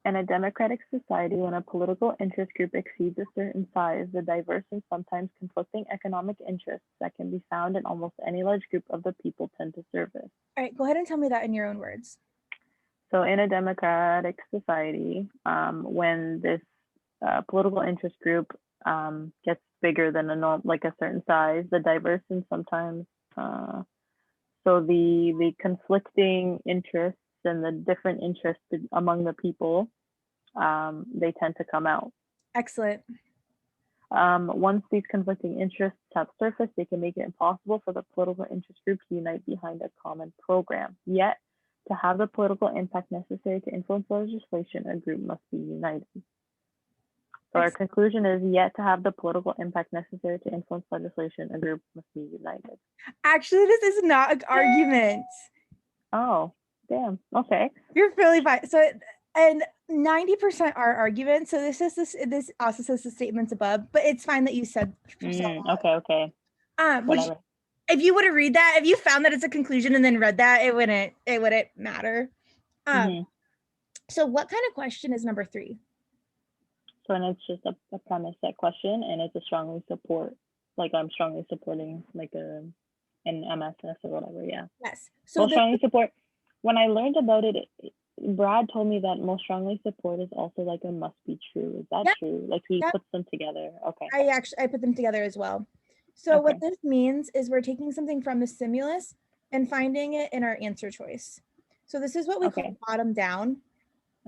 In a democratic society, when a political interest group exceeds a certain size, the diverse and sometimes conflicting economic interests that can be found in almost any large group of the people tend to surface. All right, go ahead and tell me that in your own words. So in a democratic society, when this political interest group gets bigger than like a certain size, the diverse and sometimes so the conflicting interests and the different interests among the people, they tend to come out. Excellent. Once these conflicting interests have surfaced, they can make it impossible for the political interest group to unite behind a common program. Yet, to have the political impact necessary to influence legislation, a group must be united. So our conclusion is, yet to have the political impact necessary to influence legislation, a group must be united. Actually, this is not an argument. Oh, damn. Okay. You're really fine. So, and 90% are arguments. So this also says the statements above, but it's fine that you said so. Okay. Whatever. If you would have read that, if you found that it's a conclusion and then read that, it wouldn't matter. So what kind of question is number 3? So, and it's just a premise set question, and it's a strongly support, like I'm strongly supporting like an MSS or whatever. Yeah. Yes. So strongly support. When I learned about it, Brad told me that most strongly support is also like a must be true. Is that true? Like he puts them together. Okay. I put them together as well. So what this means is we're taking something from the stimulus and finding it in our answer choice. So this is what we call bottom down.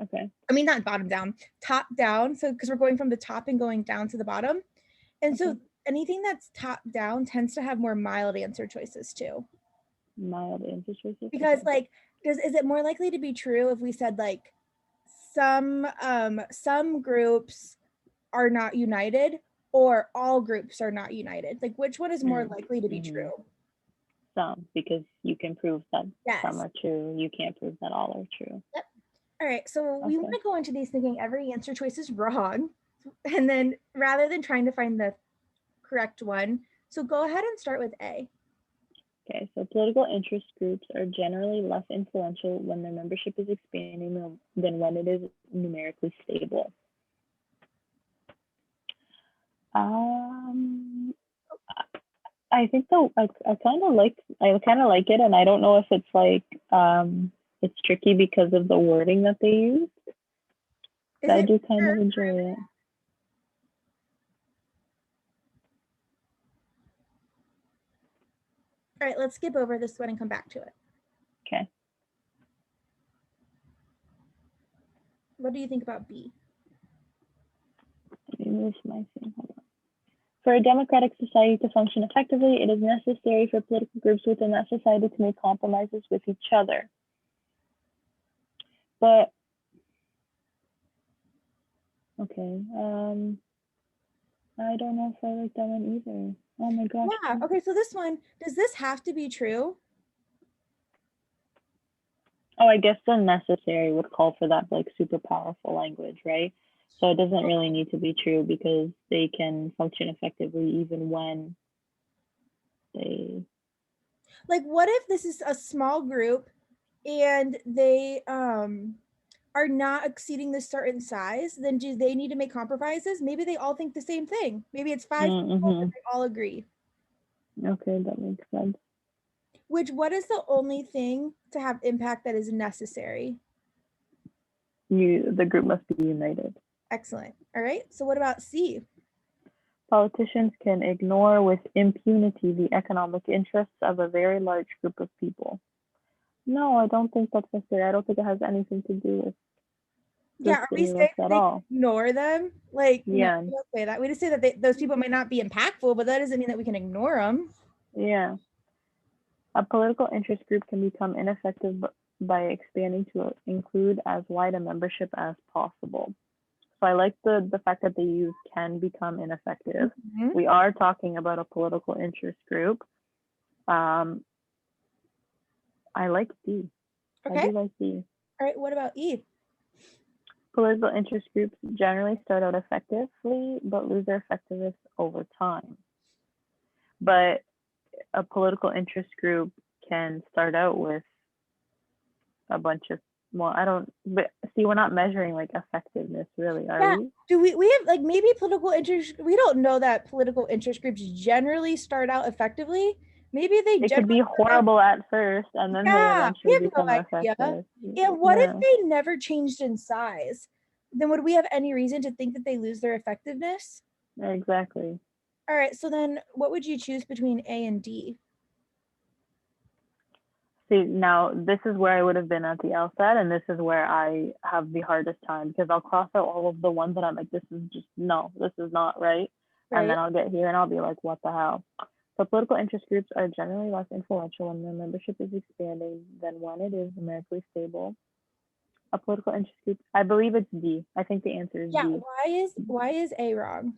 Okay. I mean, not bottom down, top down. So because we're going from the top and going down to the bottom. And so anything that's top down tends to have more mild answer choices too. Mild answer choices? Because like, is it more likely to be true if we said like some groups are not united or all groups are not united? Like which one is more likely to be true? Some, because you can prove that some are true. You can't prove that all are true. Yep. All right, so we want to go into these thinking every answer choice is wrong. And then rather than trying to find the correct one, so go ahead and start with A. Okay, so political interest groups are generally less influential when their membership is expanding than when it is numerically stable. I think I kind of like it, and I don't know if it's like it's tricky because of the wording that they use. I do kind of enjoy it. All right, let's skip over this one and come back to it. Okay. What do you think about B? Let me move my thing. Hold on. For a democratic society to function effectively, it is necessary for political groups within that society to make compromises with each other. But okay, I don't know if I like that one either. Oh my gosh. Yeah. Okay, so this one, does this have to be true? Oh, I guess the necessary would call for that like super powerful language, right? So it doesn't really need to be true because they can function effectively even when they. Like, what if this is a small group and they are not exceeding this certain size? Then do they need to make compromises? Maybe they all think the same thing. Maybe it's 5 people and they all agree. Okay, that makes sense. What is the only thing to have impact that is necessary? The group must be united. Excellent. All right. So what about C? Politicians can ignore with impunity the economic interests of a very large group of people. No, I don't think that's necessary. I don't think it has anything to do with are we saying at all. Ignore them? Like, yeah. No, we don't say that. We just say that those people might not be impactful, but that doesn't mean that we can ignore them. Yeah. A political interest group can become ineffective by expanding to include as wide a membership as possible. So I like the fact that they use can become ineffective. We are talking about a political interest group. I like D. Okay. I do like D. All right. What about E? Political interest groups generally start out effectively, but lose their effectiveness over time. But a political interest group can start out with a bunch of well, I don't, but see, we're not measuring like effectiveness really, are Yeah. we? Do we have like maybe political interest? We don't know that political interest groups generally start out effectively. Maybe they It could generally be start out. horrible at first and then they Yeah, we eventually have no become idea. effective. And what if Yeah, they never changed in size? Then would we have any reason to think that they lose their effectiveness? exactly. All right, so then what would you choose between A and D? See, now this is where I would have been at the LSAT, and this is where I have the hardest time because I'll cross out all of the ones that I'm like, this is just no, this is not right. And Right? then I'll get here and I'll be like, what the hell? So political interest groups are generally less influential when their membership is expanding than when it is numerically stable. A political interest group, I believe it's D. I think the answer is Yeah, D. why is A wrong?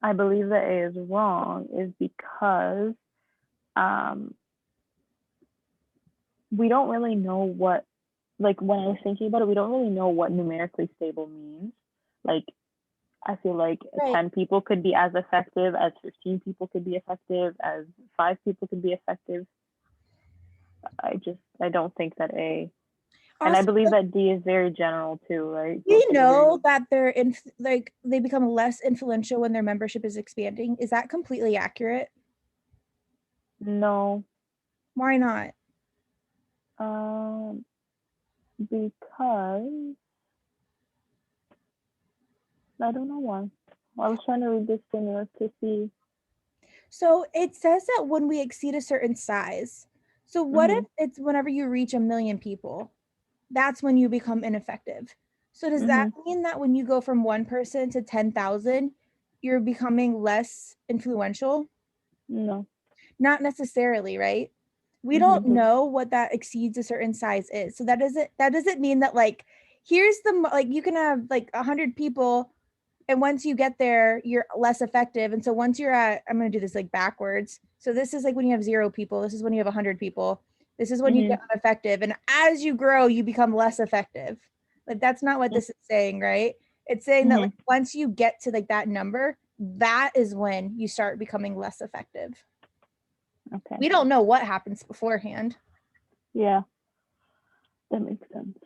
I believe that A is wrong is because um, we don't really know what, like when I was thinking about it, we don't really know what numerically stable means. Like I feel like Right. 10 people could be as effective as 15 people could be effective, as 5 people could be effective. I don't think that A, and I Also, believe like, that D is very general too, right? So we it's like a very, know that they're in like they become less influential when their membership is expanding. Is that completely accurate? no, Why not? um, because I don't know why. I was trying to read this stimulus to see. So it says that when we exceed a certain size. So what if Mhm. it's whenever you reach 1 million people? That's when you become ineffective. So does that Mhm. mean that when you go from one person to 10,000, you're becoming less influential? No. Not necessarily, right? We don't Mhm. know what that exceeds a certain size is. So that doesn't mean that like here's like you can have like 100 people and once you get there you're less effective, and so once you're at, I'm going to do this like backwards, so this is like when you have 0 people, this is when you have 100 people, this is when you get Mhm. ineffective, and as you grow you become less effective. Like that's not what this is saying, right? It's saying that like Mhm. once you get to like that number, that is when you start becoming less effective. Okay. We don't know what happens beforehand. Yeah, that makes sense.